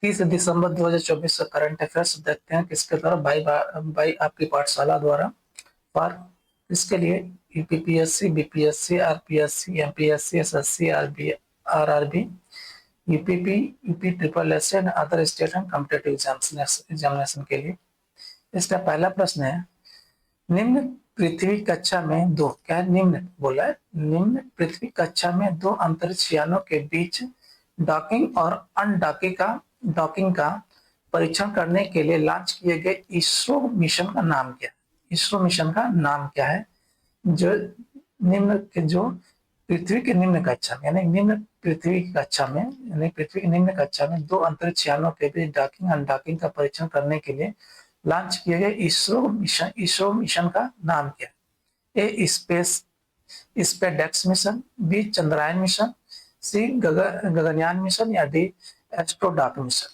30 दिसंबर 2024 का current affairs देखते हैं किसके द्वारा, बाई आपकी पाठशाला द्वारा। पर इसके लिए UPPSC, BPSC, RPSC, MPSC, SSC, RRB, UPP, UP triple S and other state and competitive examination के लिए। इसका पहला प्रश्न है, निम्न पृथ्वी कक्षा में दो, क्या है? निम्न बोला है, निम्न पृथ्वी कक्षा में दो अंतरिक्ष यानों के बीच डॉकिंग और डॉकिंग का परीक्षण करने के लिए लॉन्च किए गए इसरो मिशन का नाम क्या है? इसरो मिशन का नाम क्या है? जो निम्न के जो पृथ्वी के निम्न कक्षा में, यानी निम्न पृथ्वी की कक्षा में, यानी पृथ्वी की निम्न कक्षा में दो अंतरिक्ष यानों के बीच डॉकिंग अनडॉकिंग का परीक्षण करने के लिए लॉन्च किए गए इसरो मिशन का नाम क्या है? ए स्पेसडेक्स मिशन, बी चंद्रयान मिशन, सी गगनयान मिशन या डी एस्ट्रोडॉक मिशन।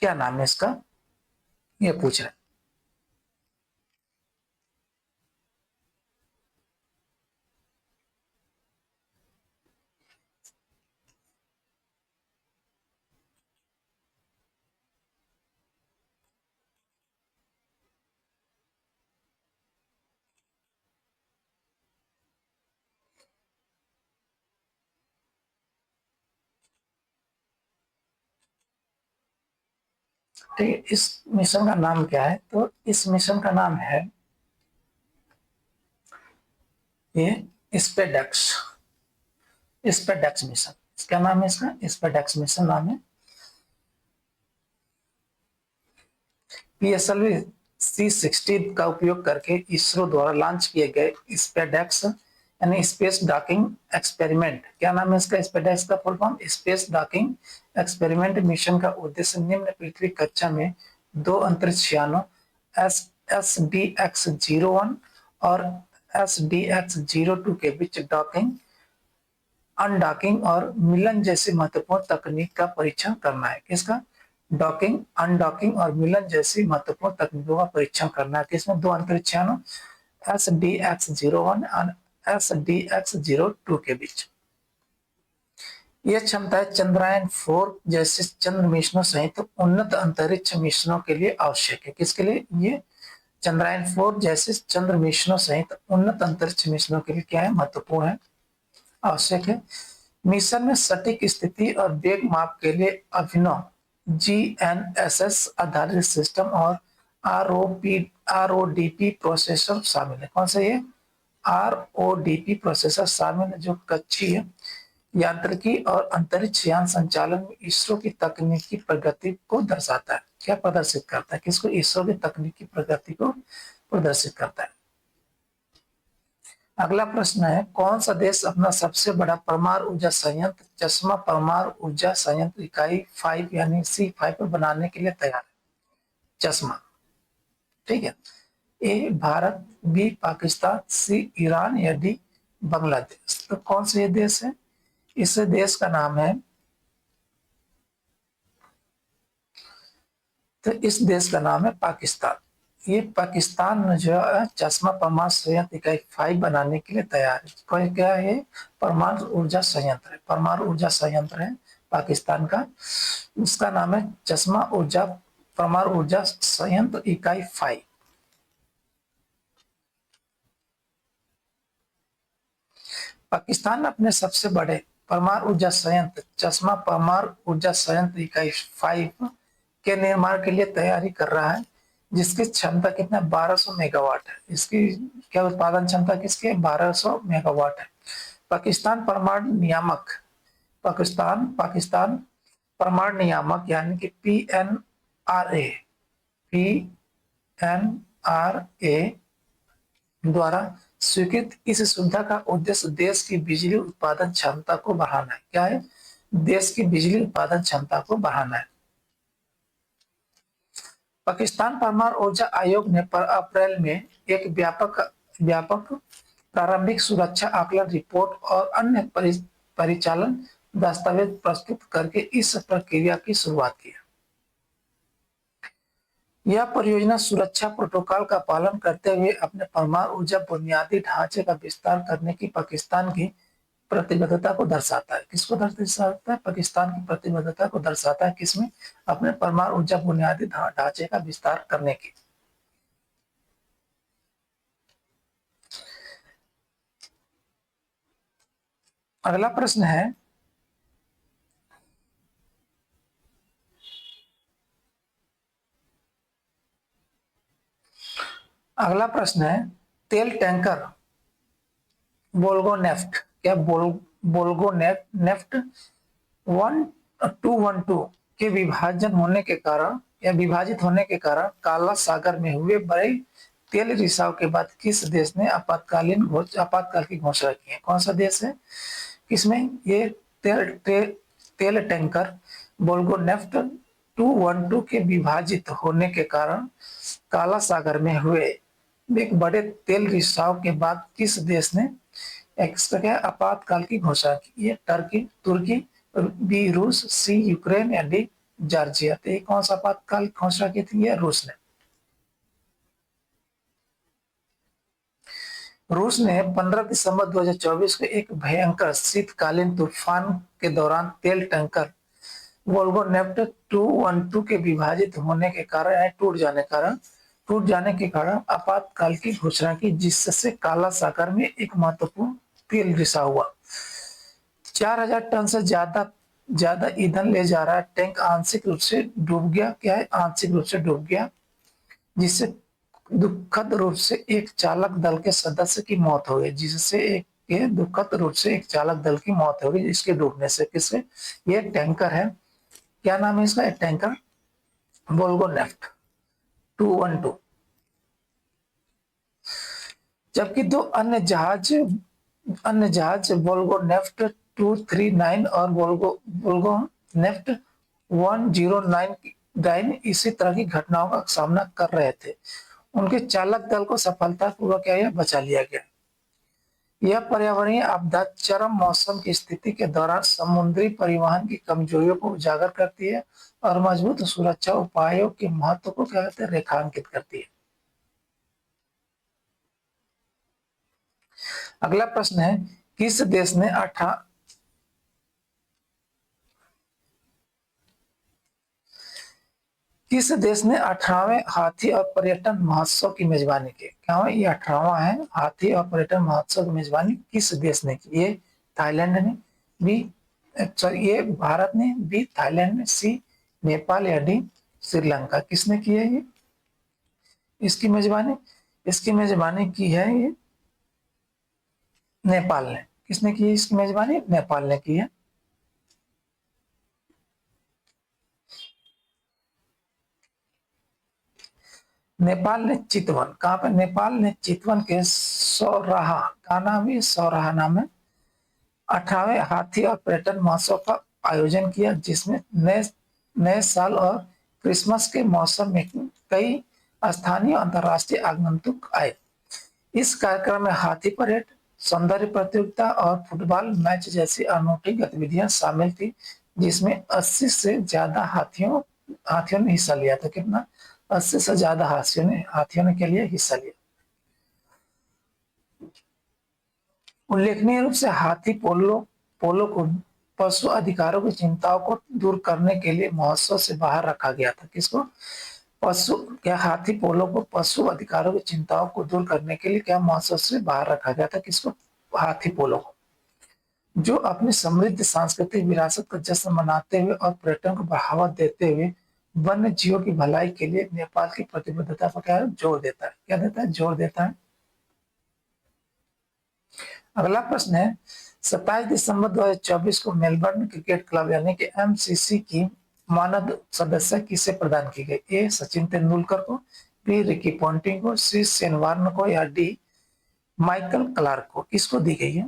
क्या नाम है इसका, ये पूछ रहे हैं। ठीक है, इस मिशन का नाम क्या है? तो इस मिशन का नाम है ये स्पेडेक्स मिशन। इसका नाम है, इसका स्पेडेक्स मिशन नाम है। पीएसएलवी C-60 का उपयोग करके इसरो द्वारा लॉन्च किए गए स्पेडेक्स यानी स्पेस डॉकिंग एक्सपेरिमेंट, क्या नाम है इसका? स्पेडेक्स का full form space docking experiment mission का उद्देश्य निम्न पृथ्वी कक्षा में दो अंतरिक्ष यानों SDX-01 और SDX-02 के बीच डॉकिंग, अनडॉकिंग और मिलन जैसी महत्वपूर्ण तकनीक का परीक्षण करना है। किसका? डॉकिंग, अनडॉकिंग और मिलन जैसी महत्वपूर्ण तकनीकों का परीक्षण करना है। किसमें? दो अंतरिक्ष यानों SDX-01 और SDX-02 के बीच। यह क्षमताएं चंद्रयान-4 जैसे चंद्र मिशनों सहित उन्नत अंतरिक्ष मिशनों के लिए आवश्यक है। किसके लिए? ये चंद्रयान-4 जैसे चंद्र मिशनों सहित उन्नत अंतरिक्ष मिशनों के लिए क्या है? महत्वपूर्ण है, आवश्यक है। मिशन में सटीक स्थिति और वेग माप के लिए अभिनव GNSS आधारित सिस्टम और RODP प्रोसेसर शामिल है। कौन सा? ये RODP प्रोसेसर शामिल है, जो कक्षीय यांत्रिकी और अंतरिक्ष यान संचालन में इसरो की तकनीकी प्रगति को दर्शाता है। क्या प्रदर्शित करता है? किसको? इसरो की तकनीकी प्रगति को प्रदर्शित करता है। अगला प्रश्न है, कौन सा देश अपना सबसे बड़ा परमाणु ऊर्जा संयंत्र चश्मा परमाणु ऊर्जा संयंत्र इकाई 5 यानी C5 पर बनाने के लिए तैयार है? चश्मा, ठीक है। ए भारत, बी पाकिस्तान, सी ईरान या डी बांग्लादेश। तो कौन सा ये देश है? इस देश का नाम है, तो इस देश का नाम है पाकिस्तान। ये पाकिस्तान में जो है चश्मा परमाणु संयंत्र इकाई 5 बनाने के लिए तैयार है। क्या है? परमाणु ऊर्जा संयंत्र है, परमाणु ऊर्जा संयंत्र है पाकिस्तान का। उसका नाम है चश्मा परमाणु ऊर्जा संयंत्र इकाई 5। पाकिस्तान अपने सबसे बड़े परमाणु ऊर्जा संयंत्र चश्मा परमाणु ऊर्जा संयंत्र इकाई 5 के निर्माण के लिए तैयारी कर रहा है, जिसकी क्षमता कितना? 1200 मेगावाट है। इसकी क्या उत्पादन क्षमता किसकी? 1200 मेगावाट है। पाकिस्तान परमाणु नियामक, पाकिस्तान परमाणु नियामक यानी कि PNRA द्वारा स्वीकृत इस सुविधा का उद्देश्य देश की बिजली उत्पादन क्षमता को बढ़ाना है। क्या है? देश की बिजली उत्पादन क्षमता को बढ़ाना है। पाकिस्तान परमाणु ऊर्जा आयोग ने अप्रैल में एक व्यापक प्रारंभिक सुरक्षा आकलन रिपोर्ट और अन्य परिचालन दस्तावेज प्रस्तुत करके इस प्रक्रिया की शुरुआत की। यह परियोजना सुरक्षा प्रोटोकॉल का पालन करते हुए अपने परमाणु ऊर्जा बुनियादी ढांचे का विस्तार करने की पाकिस्तान की प्रतिबद्धता को दर्शाता है। किसको दर्शाता है? पाकिस्तान की प्रतिबद्धता को दर्शाता है। किसमें? अपने परमाणु ऊर्जा बुनियादी ढांचे का विस्तार करने की। अगला प्रश्न है, अगला प्रश्न है, तेल टैंकर बोल्गो नेफ्ट, क्या बोल्गो नेफ्ट 1212 के विभाजन होने के कारण या विभाजित होने के कारण काला सागर में हुए बड़े तेल रिसाव के बाद किस देश ने आपातकाल की घोषणा की है? कौन सा देश है? किसमें? ये तेल टैंकर बोल्गो नेफ्ट 212 के विभाजित होने के कारण काला सागर में हुए एक बड़े तेल रिसाव के बाद किस देश ने आपातकाल की घोषणा की? ये टर्की, तुर्की, बी रूस, सी यूक्रेन या डी जॉर्जिया। तो ये कौन सा आपातकाल की घोषणा की थी? ये रूस ने। रूस ने 15 दिसंबर 2024 को एक भयंकर शीतकालीन तूफान के दौरान तेल टैंकर वोल्गो नेफ्ट 212 के विभाजित होने के कारण टूट जाने के कारण आपातकाल की घोषणा की, जिससे काला सागर में एक महत्वपूर्ण तेल रिसाव हुआ। 4000 टन से ज्यादा ईंधन ले जा रहा टैंक आंशिक रूप से डूब गया। क्या है? आंशिक रूप से डूब गया, जिससे दुखद रूप से एक चालक दल के सदस्य की मौत हो गई। दुखद रूप से एक चालक दल की मौत हो गई इसके डूबने से। किससे? ये टैंकर है। क्या नाम है इसका? Tanker Volgo Neft 212। जबकि दो अन्य जहाज वोल्गो नेफ्ट 239 और वोल्गो नेफ्ट 1099 इसी तरह की घटनाओं का सामना कर रहे थे। उनके चालक दल को सफलतापूर्वक बचा लिया गया। यह पर्यावरणीय आपदा चरम मौसम की स्थिति के दौरान समुद्री परिवहन की कमजोरियों को उजागर करती है और मजबूत सुरक्षा उपायों के महत्व को रेखांकित करती है। अगला प्रश्न है, किस देश ने 18वें हाथी और पर्यटन महोत्सव की मेजबानी की? क्या है? ये 18वां है हाथी और पर्यटन महोत्सव की मेजबानी किस देश ने की? ये थाईलैंड ने, ये भारत ने, बी थाईलैंड ने, सी नेपाल या डी श्रीलंका। किसने की है ये इसकी मेजबानी? इसकी मेजबानी की है ये नेपाल ने। किसने की है इसकी मेजबानी? नेपाल ने की है। नेपाल ने चितवन, कहां पे? नेपाल ने चितवन के सौराहा का नाम है, सौराहा नाम है, 18वें हाथी और पर्यटन महोत्सव का आयोजन किया, जिसमें नए साल और क्रिसमस के मौसम में कई स्थानीय अंतर्राष्ट्रीय आगंतुक आए। इस कार्यक्रम में हाथी परेड, सौंदर्य प्रतियोगिता और फुटबॉल मैच जैसी अनूठी गतिविधियां शामिल थी, जिसमें 80 से ज्यादा हाथियों ने हिस्सा लिया था। कितना? 80 से ज्यादा हाथियों ने के लिए हिस्सा लिया। उल्लेखनीय रूप से हाथी पोलो को पशु अधिकारों की चिंताओं को दूर करने के लिए महोत्सव से बाहर रखा गया था। किसको? हाथी पोलो को पशु अधिकारों की चिंताओं को दूर करने के लिए क्या महोत्सव से बाहर रखा गया था? किसको? हाथी पोलो को, जो अपनी समृद्ध सांस्कृतिक विरासत का जश्न मनाते हुए और पर्यटन को बढ़ावा देते हुए वन्य जीवों की भलाई के लिए नेपाल की प्रतिबद्धता पर क्या जोर देता है? क्या देता है? जोर देता है। अगला प्रश्न है, 27 दिसंबर 2024 को मेलबर्न क्रिकेट क्लब यानी कि एमसीसी की मानद सदस्य किसे प्रदान की गई? ए सचिन तेंदुलकर को, बी रिकी पॉन्टिंग को, सी शेन वार्न को या डी माइकल क्लार्क को। किसको दी गई है?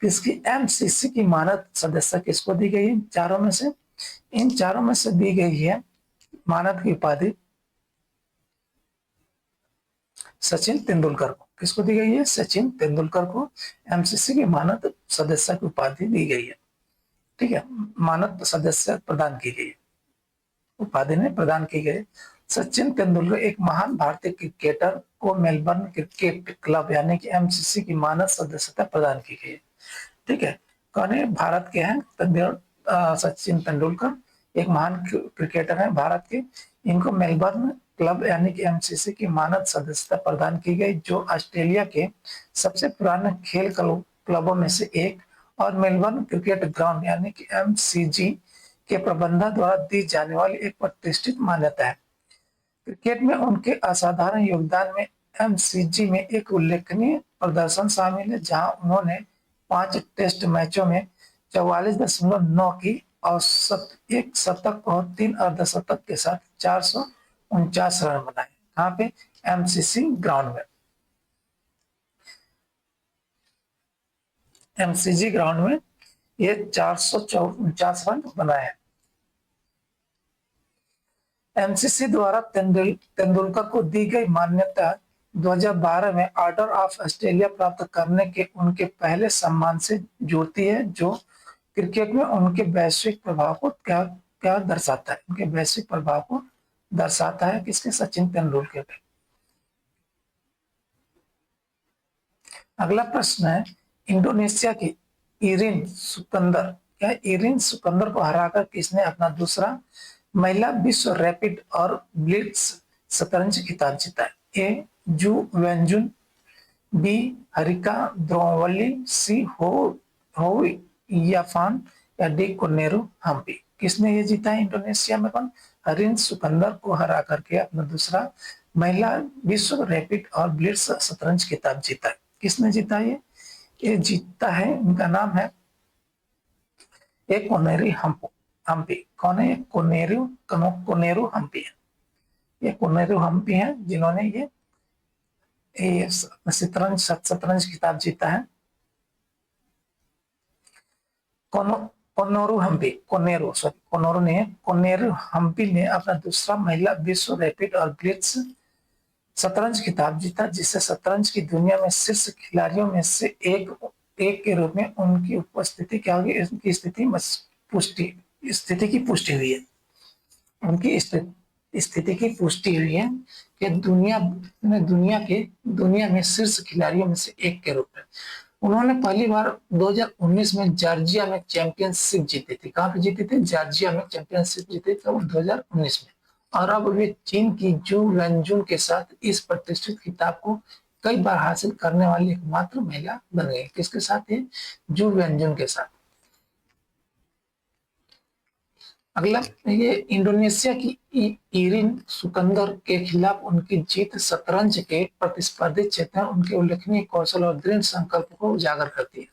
किसकी? एमसीसी की मानद सदस्य किसको दी गई है? चारों में से, इन चारों में से दी गई है मानद की उपाधि सचिन तेंदुलकर को। किसको दी गई है? सचिन तेंदुलकर को एमसीसी के मानद सदस्य की उपाधि दी गई है। ठीक है, मानद सदस्य प्रदान की गई, उपाधि ने प्रदान की गई। सचिन तेंदुलकर एक महान भारतीय क्रिकेटर को मेलबर्न क्रिकेट क्लब यानी कि एमसीसी की मानद सदस्यता प्रदान की गई। ठीक है, कौन है? भारत के हैं सचिन तेंदुलकर, एक महान क्रिकेटर है भारत के। इनको मेलबर्न क्लब यानी कि एमसीसी की मानद सदस्यता प्रदान की गई, जो ऑस्ट्रेलिया के सबसे पुराने खेल क्लबों में से एक और मेलबर्न क्रिकेट ग्राउंड यानी कि एमसीजी के प्रबंधन द्वारा दी जाने वाली एक प्रतिष्ठित मान्यता है। क्रिकेट में उनके असाधारण योगदान में एमसीजी में एक उल्लेखनीय प्रदर्शन शामिल है, जहां उन्होंने 5 टेस्ट मैचों में 44.9 की औसत, एक शतक और 3 अर्धशतक के साथ 449 रन बनाए। कहाँ पे? एमसीसी ग्राउंड में, एमसीजी ग्राउंड में ये 449 रन बनाए हैं। एमसीसी द्वारा तेंदुलकर को दी गई मान्यता 2012 में ऑर्डर ऑफ ऑस्ट्रेलिया प्राप्त करने के उनके पहले सम्मान से जुड़ती है, जो क्रिकेट में उनके वैश्विक प्रभाव को क्या क्या दर्शाता है? उनके वैश्विक प्रभाव को दर्शाता है। किसके? सचिन तेंदुलकर के। अगला प्रश्न है, इंडोनेशिया की इरिन सुकंदर, क्या इरिन सुकंदर को हराकर किसने अपना दूसरा महिला विश्व रैपिड और ब्लिट्ज शतरंज खिताब जीता है? ए जू वेंजुन, बी हरिका द्रोणवल्ली, सी हो याफान, या डी कोनेरू हम्पी। किसने ये जीता है इंडोनेशिया में? कौन? हरिन सुकंदर को हरा करके अपना दूसरा महिला विश्व रैपिड और ब्लिट्ज शतरंज खिताब जीता है। किसने जीता ये जीता है, उनका नाम है एक कोनेरी हम्पी। कौन है? कोनेरू हम्पी है। ये कोनेरू हम्पी है जिन्होंने ये शतरंज खिताब जीता है। कोनेरू हम्पी, कोनेरू नहीं है, कोनेरू हम्पी ने अपना दूसरा महिला विश्व रैपिड और ब्लिट्ज शतरंज खिताब जीता, जिससे शतरंज की दुनिया में शीर्ष खिलाड़ियों में से एक के रूप में उनकी उपस्थिति क्या होगी? उनकी स्थिति की पुष्टि हुई है। उनकी स्थिति की पुष्टि हुई है कि दुनिया में शीर्ष खिलाड़ियों में से एक के रूप में उन्होंने पहली बार 2019 में जॉर्जिया में चैंपियनशिप जीती थी। कहाँ पे जीती थी? जॉर्जिया में चैंपियनशिप जीती थी 2019 में। और अब वे चीन की जू वेंजुन के साथ इस प्रतिष्ठित खिताब को कई बार हासिल करने वाली एकमात्र महिला बन गई। किसके साथ? ये जू वेंजुन के साथ। अगला, ये इंडोनेशिया की इरिन सुकंदर के खिलाफ उनकी जीत शतरंज के प्रतिस्पर्धी क्षेत्र में उनके उल्लेखनीय कौशल और दृढ़ संकल्प को उजागर करती है।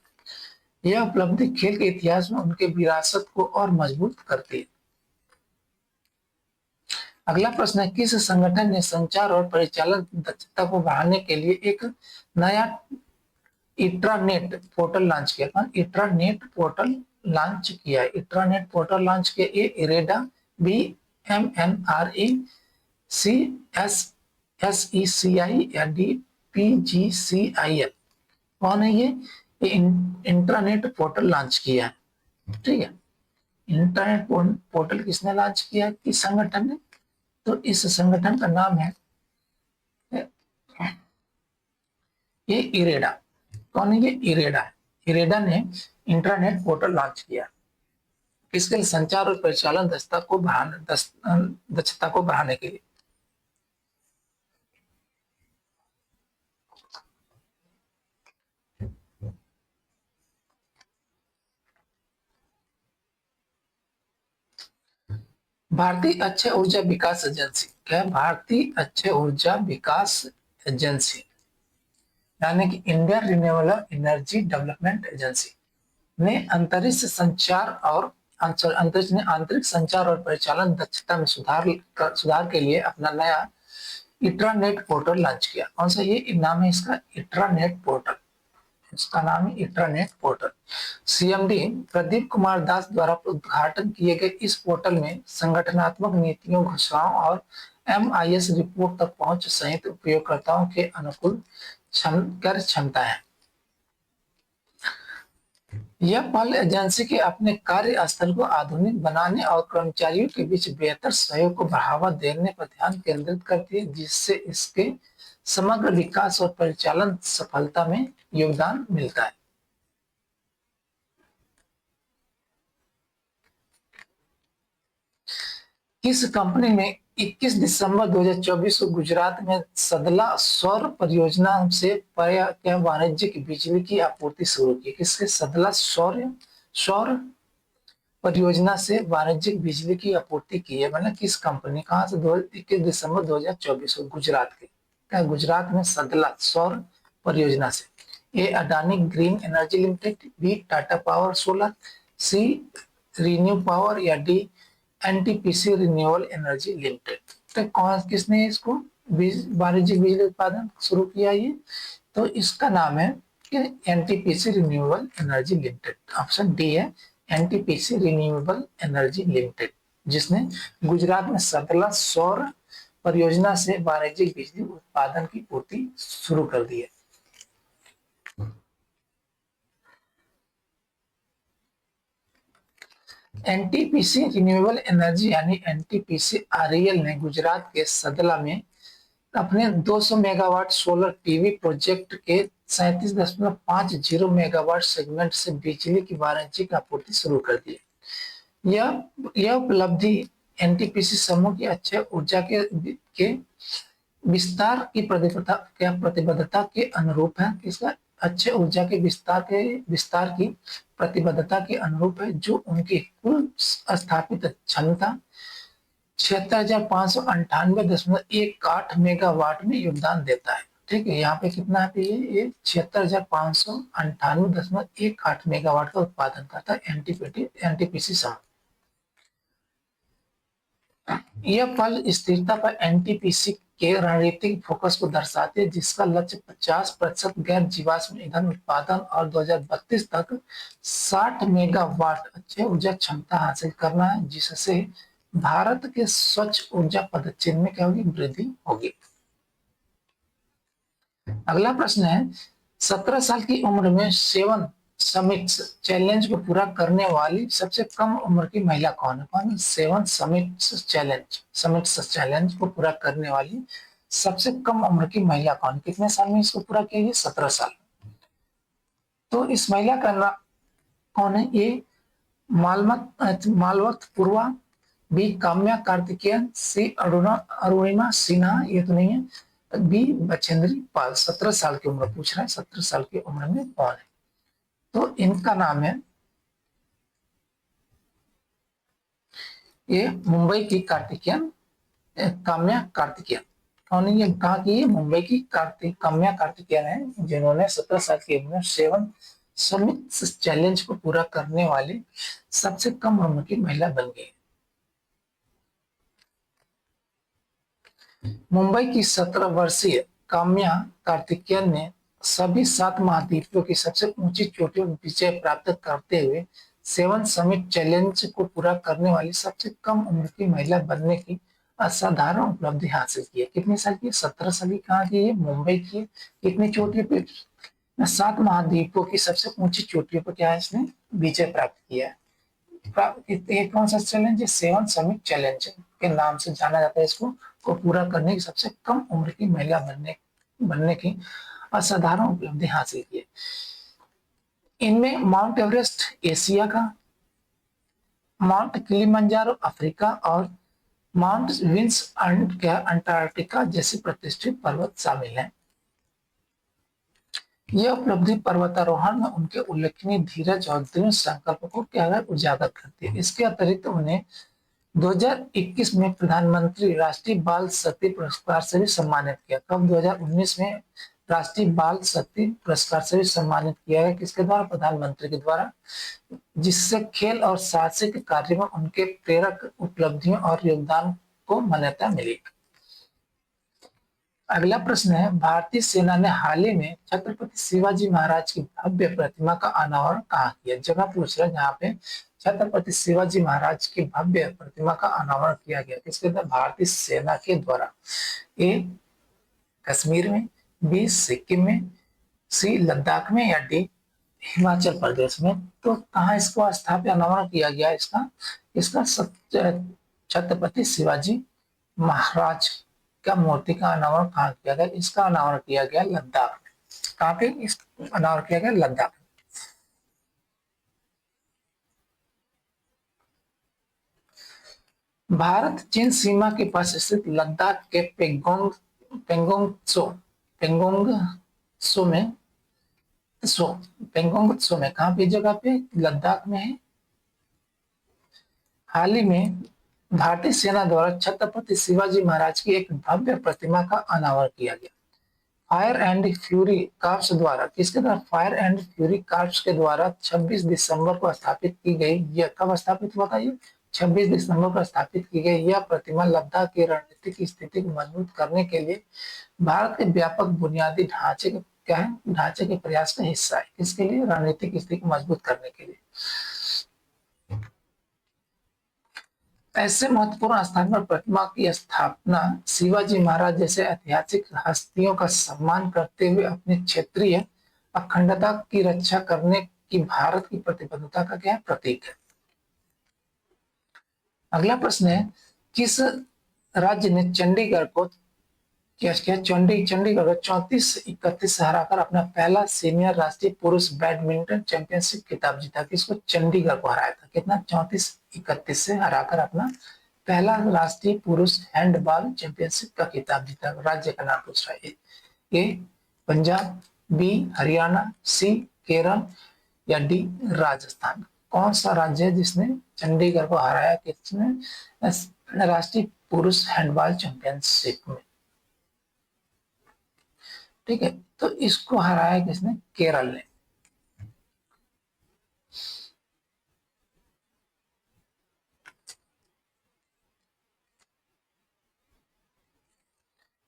यह उपलब्धि खेल के इतिहास में उनके विरासत को और मजबूत करती है। अगला प्रश्न है, किस संगठन ने संचार और परिचालन दक्षता को बढ़ाने के लिए एक नया इंट्रानेट पोर्टल लॉन्च किया? इंट्रानेट पोर्टल लॉन्च किया है। इंट्रानेट पोर्टल लॉन्च किया। ए इरेडा, बी MNRE, सी SECI, या डी PGCIL। कौन है ये इंट्रानेट पोर्टल लॉन्च किया है? ठीक है, इंटरनेट पोर्टल किसने लॉन्च किया? किस संगठन ने? तो इस संगठन का नाम है ये इरेडा। कौन है ये? इरेडा। इरेडा ने इंटरनेट पोर्टल लॉन्च किया। किसके लिए? संचार और परिचालन दक्षता को बढ़ाने के लिए। भारतीय अक्षय ऊर्जा विकास एजेंसी, क्या है? भारतीय अक्षय ऊर्जा विकास एजेंसी यानी कि Indian renewable energy development agency ने अंतरिक्ष संचार और परिचालन दक्षता में सुधार के लिए अपना नया इंट्रानेट पोर्टल लॉन्च किया। कौन सा ये नाम है इसका? Intranet portal. इसका नाम है intranet portal. CMD Pradeep Kumar Das द्वारा उद्घाटन किए गए इस पोर्टल में संगठनात्मक नीतियों, घोषणाओं और MIS रिपोर्ट तक पहुंच सहित उपयोगकर्ताओं के अनुकूल कार्य क्षमता है। यह पहल एजेंसी के अपने कार्यस्थल को आधुनिक बनाने और कर्मचारियों के बीच बेहतर सहयोग को बढ़ावा देने पर ध्यान केंद्रित करती है, जिससे इसके समग्र विकास और परिचालन सफलता में योगदान मिलता है। किस कंपनी ने 21 दिसंबर 2024 को गुजरात में सदला सौर परियोजना से वाणिज्यिक बिजली की आपूर्ति शुरू की? किसके सदला सौर सौर परियोजना से वाणिज्यिक बिजली की आपूर्ति की है? मतलब किस कंपनी, कहां से? 21 दिसंबर 2024 को गुजरात के, क्या गुजरात में सदला सौर परियोजना से। A Adani green energy limited, B Tata power solar, C renew power, या D NTPC renewable energy limited. तो कौन किसने इसको वाणिज्यिक बिजली उत्पादन शुरू किया? ये तो इसका नाम है कि NTPC renewable energy limited. Option D है एनटीपीसी रिन्यूएबल एनर्जी लिमिटेड, जिसने गुजरात में सतला सौर परियोजना से वाणिज्यिक बिजली उत्पादन की पूर्ति शुरू कर दी है। एनटीपीसी रिन्यूएबल एनर्जी यानी एनटीपीसी आरईएल ने गुजरात के सदला में अपने 200 मेगावाट सोलर पीवी प्रोजेक्ट के 37.50 मेगावाट सेगमेंट से बिजली की वाणिज्यिक आपूर्ति शुरू कर दी। यह उपलब्धि एनटीपीसी समूह की अक्षय ऊर्जा के विस्तार की प्रतिबद्धता के अनुरूप है। इसका अक्षय ऊर्जा के विस्तार की प्रतिबद्धता के अनुरूप है, जो उनकी कुल स्थापित क्षमता 76,598.18 मेगावाट में योगदान देता है। ठीक है, यहाँ पे कितना है? ये 76,598.18 मेगावाट का उत्पादन करता है एनटीपीसी समूह। यह पल स्थिरता पर एनटीपीसी के रणनीतिक फोकस को दर्शाते हैं, जिसका लक्ष्य 50% गैर जीवाश्म ईंधन उत्पादन और 2032 तक 60 मेगावाट अक्षय ऊर्जा क्षमता हासिल करना है, जिससे भारत के स्वच्छ ऊर्जा पदचिह्न में क्या होगी? वृद्धि होगी। अगला प्रश्न है, 17 साल की उम्र में 7 समिट्स चैलेंज को पूरा करने वाली सबसे कम उम्र की महिला कौन है? कौन? 7 समिट्स चैलेंज को पूरा करने वाली सबसे कम उम्र की महिला कौन? कितने साल में इसको पूरा किया? 17 साल। तो इस महिला का नाम कौन है? ये मालवत पूर्वा, बी काम्या कार्तिकेयन, सी अरुणिमा सिन्हा, ये तो नहीं है, बी बचेंद्री पाल। 17 साल की उम्र पूछ रहा है, 17 साल की उम्र में कौन है? तो इनका नाम है, ये मुंबई की कार्तिकेयन, काम्या कार्तिकेयन। कौन है ये? कहा की ये मुंबई की काम्या कार्तिकेयन है, जिन्होंने 17 साल की उम्र में 7 समिट चैलेंज को पूरा करने वाली सबसे कम उम्र की महिला बन गई। मुंबई की 17 वर्षीय काम्या कार्तिकेयन ने सभी 7 महाद्वीपों की सबसे ऊंची चोटियों में विजय प्राप्त करते हुए 7 समिट चैलेंज को पूरा करने वाली सबसे कम उम्र की महिला बनने की असाधारण उपलब्धि हासिल की है। कितने साल की? 17 साल की। कहाँ की? मुंबई की। कितनी चोटियों पे? 7 महाद्वीपों की सबसे ऊंची चोटियों पर क्या है, इसने विजय प्राप्त किया है। कौन सा चैलेंज है? 7 समिट चैलेंज के नाम से जाना जाता है इसको, को पूरा करने की सबसे कम उम्र की महिला बनने की असाधारण उपलब्धि हासिल की है। इनमें माउंट एवरेस्ट एशिया का, माउंट किलिमंजारो अफ्रीका और माउंट विंस अंटार्कटिका जैसे प्रतिष्ठित पर्वत शामिल हैं। यह उपलब्धि पर्वतारोहण में उनके उल्लेखनीय धीरज और दृढ़ संकल्प को क्या है, उजागर करती है। इसके अतिरिक्त उन्हें 2021 में प्रधानमंत्री राष्ट्रीय बाल शक्ति पुरस्कार से भी सम्मानित किया। कब? 2019 में राष्ट्रीय बाल शक्ति पुरस्कार से भी सम्मानित किया है। किसके द्वारा? प्रधानमंत्री के द्वारा, जिससे खेल और साहसिक कार्य में उनके प्रेरक उपलब्धियों और योगदान को मान्यता मिली। अगला प्रश्न है, भारतीय सेना ने हाल ही में छत्रपति शिवाजी महाराज की भव्य प्रतिमा का अनावरण कहाँ किया? जगह पूछ रहे हैं जहाँ पे छत्रपति शिवाजी महाराज की भव्य प्रतिमा का अनावरण किया गया। किसके द्वारा? भारतीय सेना के द्वारा। ए कश्मीर में, बी सिक्किम में, सी लद्दाख में, या डी हिमाचल प्रदेश में। तो कहाँ इसको स्थापित अनावरण किया गया इसका? इसका छत्रपति शिवाजी महाराज का मूर्ति का अनावरण कहाँ किया गया? इसका अनावरण किया गया लद्दाख में। कहाँ पे इस अनावरण किया गया? लद्दाख। भारत चीन सीमा के पास स्थित लद्दाख के पेंगोंग त्सो में पेंगोंग त्सो में कहाँ पे जगह पे? लद्दाख में है। हाल ही में भारतीय सेना द्वारा छत्रपति शिवाजी महाराज की एक भव्य प्रतिमा का अनावरण किया गया। फायर एंड फ्यूरी कार्प्स द्वारा, किसके द्वारा? फायर एंड फ्यूरी कार्प्स के द्वारा 26 दिसंबर को स्थापित की गई। यह कब स्थापित हुआ था? ये 26 दिसंबर को स्थापित की गई यह प्रतिमा लद्दाख की रणनीतिक स्थिति को मजबूत करने के लिए भारत के व्यापक बुनियादी ढांचे के क्या है? ढांचे के प्रयास का हिस्सा है। किसके लिए? रणनीतिक स्थिति को मजबूत करने के लिए। ऐसे महत्वपूर्ण स्थान पर प्रतिमा की स्थापना शिवाजी महाराज जैसे ऐतिहासिक हस्तियों का सम्मान करते हुए अपनी क्षेत्रीय अखंडता की रक्षा करने की भारत की प्रतिबद्धता का क्या है? प्रतीक है। अगला प्रश्न है, किस राज्य ने चंडीगढ़ को चंडीगढ़ को 34-31 हराकर अपना पहला सीनियर राष्ट्रीय पुरुष बैडमिंटन चैंपियनशिप खिताब जीता? किसको? चंडीगढ़ को हराया था। कितना? 34-31 से हराकर अपना पहला राष्ट्रीय पुरुष हैंडबॉल चैंपियनशिप का खिताब जीता। राज्य का नाम पूछ रहा है। ए पंजाब, बी हरियाणा, सी केरल या डी राजस्थान। कौन सा राज्य है जिसने चंडीगढ़ को हराया? किसने? राष्ट्रीय पुरुष हैंडबॉल चैंपियनशिप में। ठीक है, तो इसको हराया किसने? केरल ने।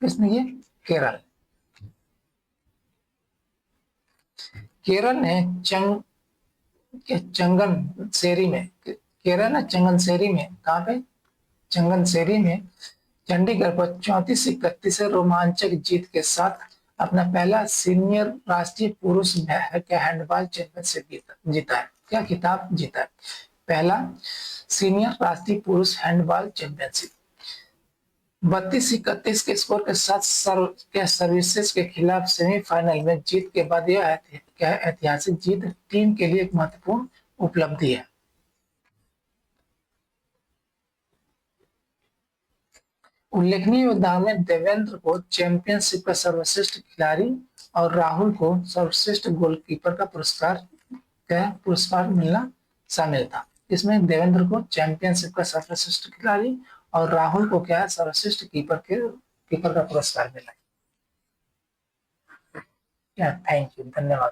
किसने? ये केरल। केरल ने चंगनसेरी में केरल ने चंगनसेरी में कहाँ पे? चंगनसेरी में चंडीगढ़ पर 34-31 रोमांचक जीत के साथ अपना पहला सीनियर राष्ट्रीय पुरुष हैंडबॉल चैंपियनशिप जीता है। क्या खिताब जीता है? पहला सीनियर राष्ट्रीय पुरुष हैंडबॉल चैंपियनशिप। 32-31 के स्कोर के साथ सर्विसेज के खिलाफ सेमीफाइनल में जीत के बाद यह ऐतिहासिक जीत टीम के लिए एक महत्वपूर्ण उपलब्धि है। उल्लेखनीय योगदान में देवेंद्र को चैंपियनशिप का सर्वश्रेष्ठ खिलाड़ी और राहुल को सर्वश्रेष्ठ गोलकीपर का पुरस्कार मिलना शामिल था। इसमें देवेंद्र को चैंपियनशिप का सर्वश्रेष्ठ खिलाड़ी और राहुल को क्या है? सर्वश्रेष्ठ कीपर का पुरस्कार मिला। थैंक यू, धन्यवाद।